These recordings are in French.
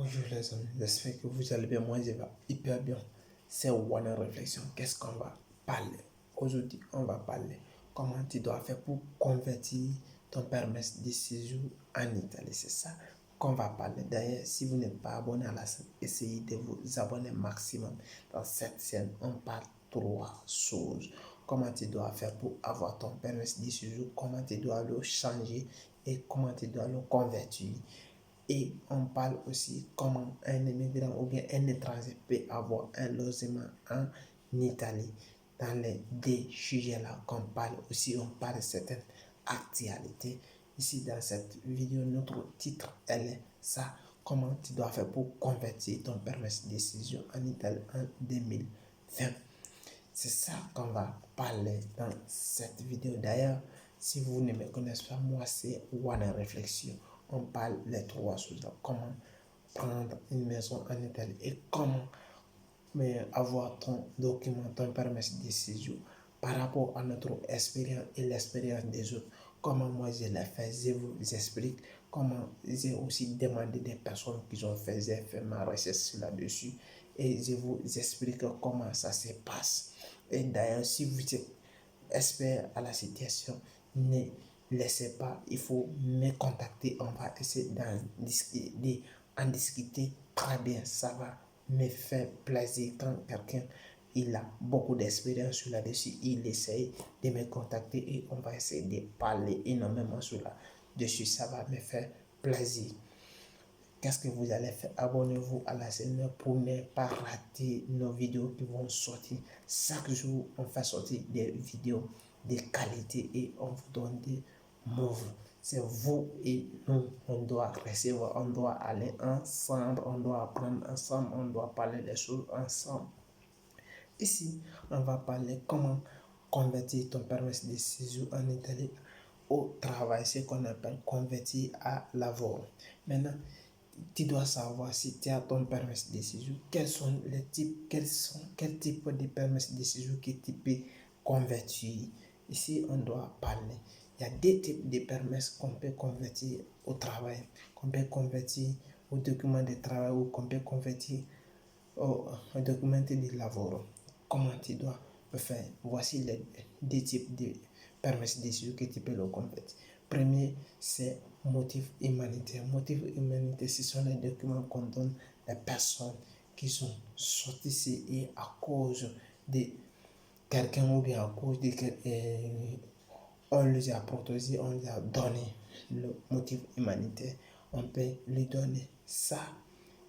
Bonjour les amis, j'espère que vous allez bien. Moi, je vais hyper bien. C'est One Réflexion. Qu'est-ce qu'on va parler? Aujourd'hui, on va parler comment tu dois faire pour convertir ton permis de séjour en Italie. C'est ça qu'on va parler. D'ailleurs, si vous n'êtes pas abonné à la chaîne, essayez de vous abonner maximum. Dans cette chaîne, on parle trois choses. Comment tu dois faire pour avoir ton permis de séjour, comment tu dois le changer et comment tu dois le convertir. Et on parle aussi comment un immigrant ou bien un étranger peut avoir un logement en Italie. Dans les deux sujets-là qu'on parle aussi, on parle de certaines actualités. Ici, dans cette vidéo, notre titre, elle est ça. Comment tu dois faire pour convertir ton permis de séjour en Italie en 2020. C'est ça qu'on va parler dans cette vidéo. D'ailleurs, si vous ne me connaissez pas, moi c'est One Réflexion. On parle les trois choses. Comment prendre une maison en Italie et comment avoir ton document, ton permis de séjour par rapport à notre expérience et l'expérience des autres. Comment moi je l'ai fait, je vous explique. Comment j'ai aussi demandé des personnes qui ont fait, j'ai fait ma recherche là-dessus et je vous explique comment ça se passe. Et d'ailleurs, si vous êtes expert à la situation, ne laissez pas, il faut me contacter, on va essayer d'en discuter très bien, ça va me faire plaisir quand quelqu'un il a beaucoup d'expérience sur là-dessus, il essaye de me contacter et on va essayer de parler énormément sur là-dessus, ça va me faire plaisir. Qu'est-ce que vous allez faire? Abonnez-vous à la chaîne pour ne pas rater nos vidéos qui vont sortir. Chaque jour, on fait sortir des vidéos de qualité et on vous donne des mots. C'est vous et nous. On doit recevoir, on doit aller ensemble, on doit apprendre ensemble, on doit parler des choses ensemble. Ici, on va parler comment convertir ton permis de séjour en Italie au travail, ce qu'on appelle convertir à lavoro. Maintenant, tu dois savoir si tu as ton permis de séjour, quels sont les types, quel type de permis de séjour que tu peux convertir. Ici, on doit parler. Il y a deux types de permis qu'on peut convertir au travail, qu'on peut convertir au document de travail ou qu'on peut convertir au document de lavoro. Comment tu dois le faire? Voici les deux types de permis de séjour que tu peux le convertir. Premier, c'est motif humanitaire. Motif humanitaire, ce sont les documents qu'on donne aux personnes qui sont sorties ici et à cause de quelqu'un ou bien à cause de on les a protégés, on les a donné le motif humanitaire. On peut lui donner ça.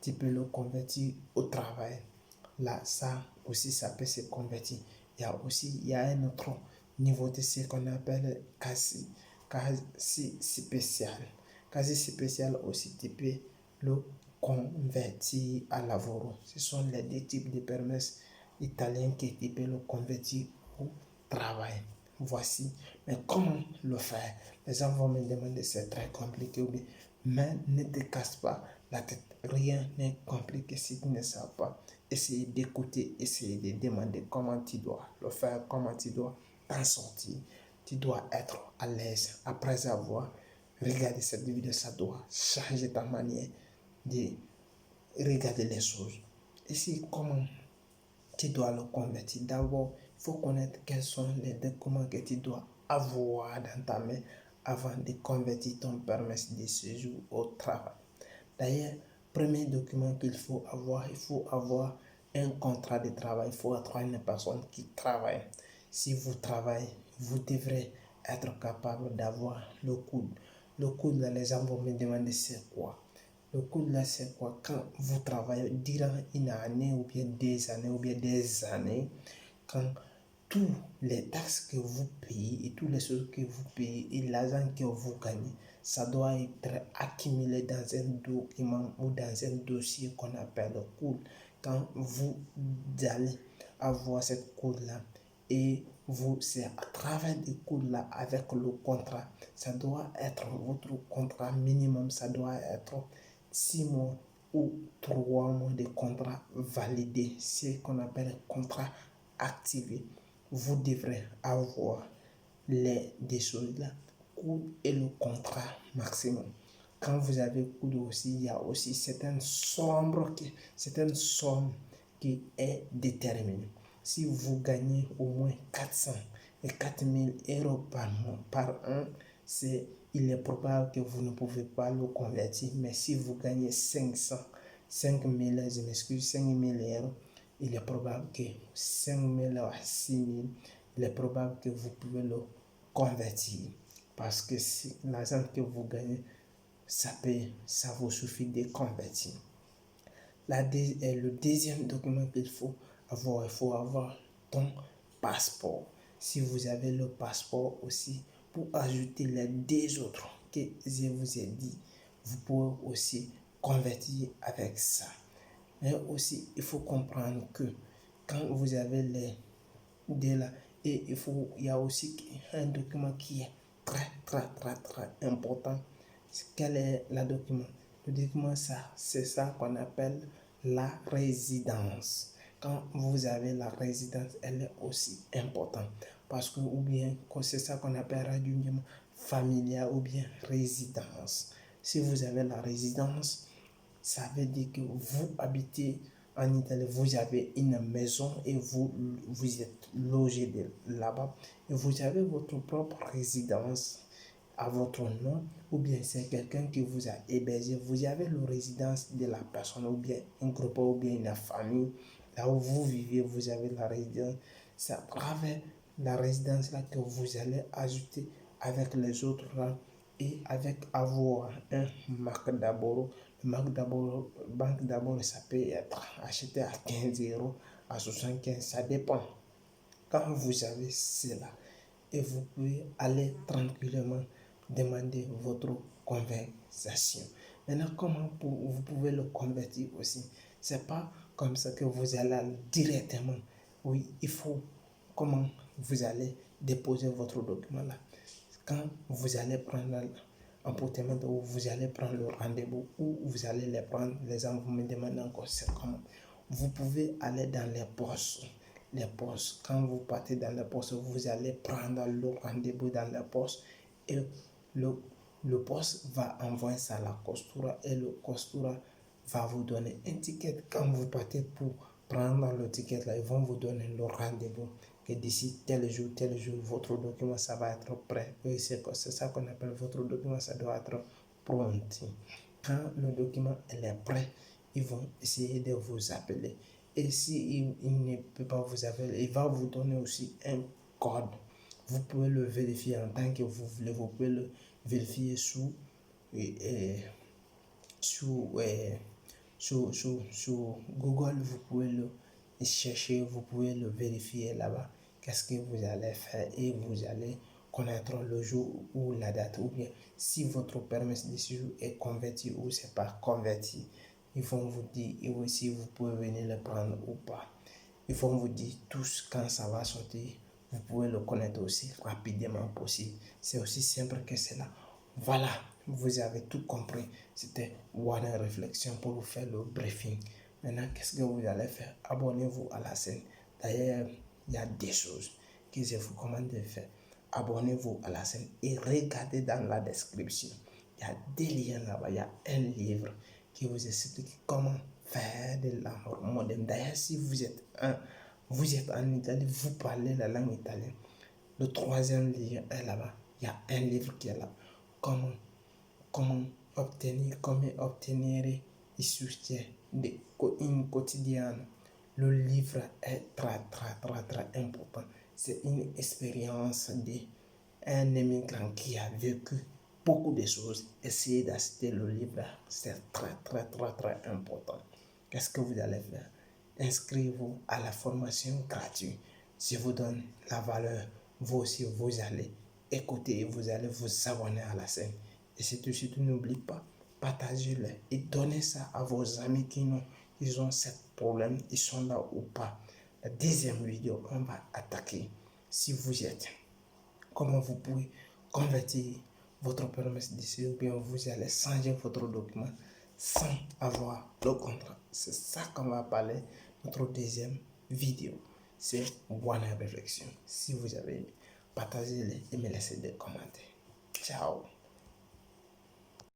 Tu peux le convertir au travail. Là, ça aussi, ça peut se convertir. Il y a un autre niveau de ce qu'on appelle quasi spécial. Quasi spécial aussi, tu peux le convertir à lavoro. Ce sont les deux types de permis italiens que tu peux le convertir au travail. Voici. Mais comment le faire? Les gens vont me demander, c'est très compliqué. Mais ne te casse pas la tête. Rien n'est compliqué si tu ne sais pas. Essayez d'écouter, essayez de demander comment tu dois le faire, comment tu dois t'en sortir. Tu dois être à l'aise. Après avoir regardé cette vidéo, ça doit changer ta manière de regarder les choses. Ici, comment tu dois le convertir? D'abord, il faut connaître quels sont les documents que tu dois avoir dans ta main avant de convertir ton permis de séjour au travail. D'ailleurs, premier document qu'il faut avoir un contrat de travail. Il faut être une personne qui travaille. Si vous travaillez, vous devrez être capable d'avoir le coude. Le coude, là, les gens vont me demander c'est quoi. Le coude, là, c'est quoi? Quand vous travaillez durant une année ou bien des années ou bien des années, quand tous les taxes que vous payez et toutes les choses que vous payez et l'argent que vous gagnez, ça doit être accumulé dans un document ou dans un dossier qu'on appelle le coude. Quand vous allez avoir cette coude-là et vous, c'est à travers le coude-là avec le contrat, ça doit être votre contrat minimum, ça doit être 6 mois ou 3 mois de contrat validé, c'est ce qu'on appelle contrat activé. Vous devrez avoir les deux choses là, coût et le contrat maximum. quand vous avez coulé aussi, il y a aussi certaines sommes qui est déterminée. Si vous gagnez au moins 400 et 4000 euros par mois, par an, il est probable que vous ne pouvez pas le convertir. Mais si vous gagnez 5000, je m'excuse, 5000 euros, il est probable que 5000 à 6000, il est probable que vous pouvez le convertir. Parce que si l'argent que vous gagnez, ça vous suffit de convertir. Le deuxième document qu'il faut avoir ton passeport. Si vous avez le passeport aussi, pour ajouter les deux autres que je vous ai dit, vous pouvez aussi convertir avec ça. Mais aussi, il faut comprendre que quand vous avez les deux là, et il y a aussi un document qui est très important. Quel est le document? Le document, c'est ça qu'on appelle la résidence. Quand vous avez la résidence, elle est aussi importante. Parce que, ou bien, c'est ça qu'on appelle régulièrement familial ou bien résidence. Si vous avez la résidence, ça veut dire que vous habitez en Italie, vous avez une maison et vous êtes logé là-bas. Et vous avez votre propre résidence à votre nom, ou bien c'est quelqu'un qui vous a hébergé. Vous avez la résidence de la personne, ou bien un groupe, ou bien une famille. Là où vous vivez, vous avez la résidence. C'est à travers la résidence là que vous allez ajouter avec les autres là et avec avoir un marque d'abord. Le banque d'abord, ça peut être acheté à 15 euros, à 75, ça dépend. Quand vous avez cela, et vous pouvez aller tranquillement demander votre conversation. Maintenant, comment vous pouvez le convertir aussi? C'est pas comme ça que vous allez directement. Oui, il faut comment vous allez déposer votre document là. Quand vous allez prendre l'appointment ou vous allez prendre le rendez-vous ou vous allez les prendre, les gens vous me demandent encore c'est comment. Vous pouvez aller dans les postes. Les postes, quand vous partez dans les postes, vous allez prendre le rendez-vous dans les postes et le poste va envoyer ça à la costura et le costura va vous donner un ticket. Quand vous partez pour prendre le ticket là, ils vont vous donner le rendez-vous que d'ici tel jour, votre document ça va être prêt. Et c'est ça qu'on appelle votre document, ça doit être prêt. Quand le document est prêt, ils vont essayer de vous appeler. Et si il ne peut pas vous appeler, il va vous donner aussi un code. Vous pouvez le vérifier en tant que vous voulez. Vous pouvez le vérifier sur Google. Vous pouvez le chercher, vous pouvez le vérifier là-bas. Qu'est-ce que vous allez faire et vous allez connaître le jour ou la date. Ou bien si votre permis de séjour est converti ou c'est pas converti. Ils vont vous dire si vous pouvez venir le prendre ou pas. Ils vont vous dire tous quand ça va sortir. Vous pouvez le connaître aussi rapidement possible. C'est aussi simple que cela. Voilà, vous avez tout compris. C'était One Réflexion pour vous faire le briefing. Maintenant, qu'est-ce que vous allez faire? Abonnez-vous à la chaîne. D'ailleurs, il y a des choses que je vous recommande de faire. Abonnez-vous à la chaîne et regardez dans la description. Il y a des liens là-bas. Il y a un livre qui vous explique comment faire de la moderne. D'ailleurs, si vous êtes en Italie, vous parlez la langue italienne. Le troisième lien est là-bas. Il y a un livre qui est là. Comment obtenir il soutien in quotidienne. Le livre est très important. C'est une expérience d'un immigrant qui a vécu beaucoup de choses. Essayez d'acheter le livre, c'est très important. Qu'est-ce que vous allez faire? Inscrivez-vous à la formation gratuite. Je vous donne la valeur. Vous aussi, vous allez écouter et vous allez vous abonner à la chaîne. Et surtout, n'oubliez pas, partagez-le et donnez ça à vos amis qui ont ce problème, ils sont là ou pas. La deuxième vidéo, on va attaquer si vous êtes. Comment vous pouvez convertir votre permis de séjour ou bien vous allez changer votre document sans avoir le contrat. C'est ça qu'on va parler notre deuxième vidéo. C'est One Réflexion. Si vous avez aimé, partagez-les et me laissez des commentaires. Ciao.